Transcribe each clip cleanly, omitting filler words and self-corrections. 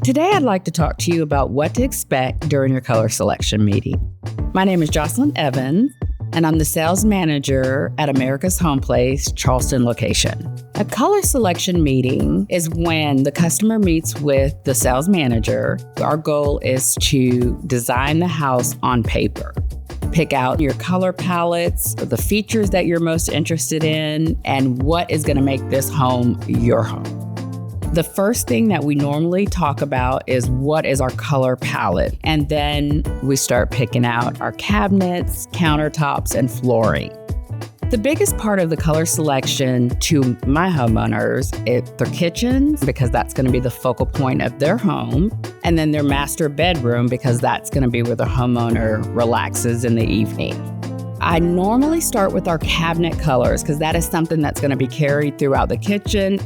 Today, I'd like to talk to you about what to expect during your color selection meeting. My name is Jocelyn Evans, and I'm the sales manager at America's Home Place, Charleston location. A color selection meeting is when the customer meets with the sales manager. Our goal is to design the house on paper. Pick out your color palettes, the features that you're most interested in, and what is going to make this home your home. The first thing that we normally talk about is what is our color palette, and then we start picking out our cabinets, countertops, and flooring. The biggest part of the color selection to my homeowners is their kitchens, because that's going to be the focal point of their home, and then their master bedroom, because that's going to be where the homeowner relaxes in the evening. I normally start with our cabinet colors because that is something that's going to be carried throughout the kitchen.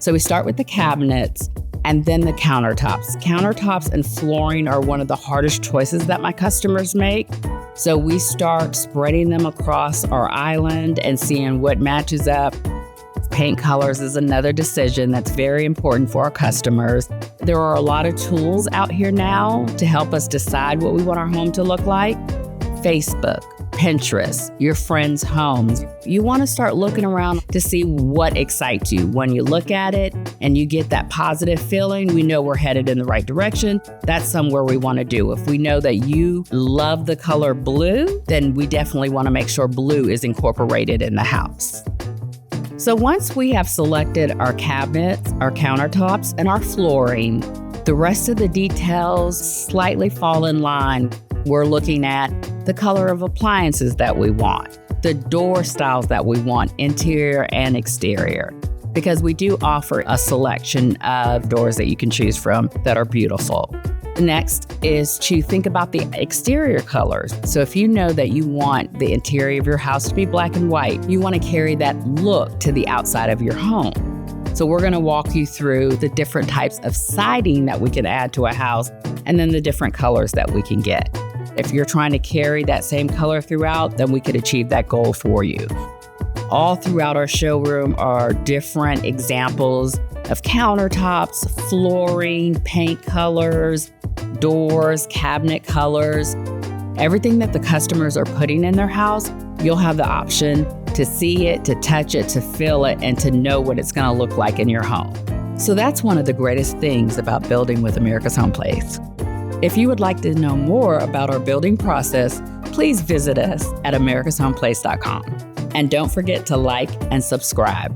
So we start with the cabinets and then the countertops. Countertops and flooring are one of the hardest choices that my customers make. So we start spreading them across our island and seeing what matches up. Paint colors is another decision that's very important for our customers. There are a lot of tools out here now to help us decide what we want our home to look like. Facebook, Pinterest, your friends' homes. You want to start looking around to see what excites you. When you look at it and you get that positive feeling, we know we're headed in the right direction. That's somewhere we want to do. If we know that you love the color blue, then we definitely want to make sure blue is incorporated in the house. So once we have selected our cabinets, our countertops, and our flooring, the rest of the details slightly fall in line. We're looking at the color of appliances that we want, the door styles that we want, interior and exterior, because we do offer a selection of doors that you can choose from that are beautiful. Next is to think about the exterior colors. So if you know that you want the interior of your house to be black and white, you want to carry that look to the outside of your home. So we're going to walk you through the different types of siding that we can add to a house and then the different colors that we can get. If you're trying to carry that same color throughout, then we could achieve that goal for you. All throughout our showroom are different examples of countertops, flooring, paint colors, doors, cabinet colors. Everything that the customers are putting in their house, you'll have the option to see it, to touch it, to feel it, and to know what it's going to look like in your home. So that's one of the greatest things about building with America's Home Place. If you would like to know more about our building process, please visit us at americashomeplace.com. And don't forget to like and subscribe.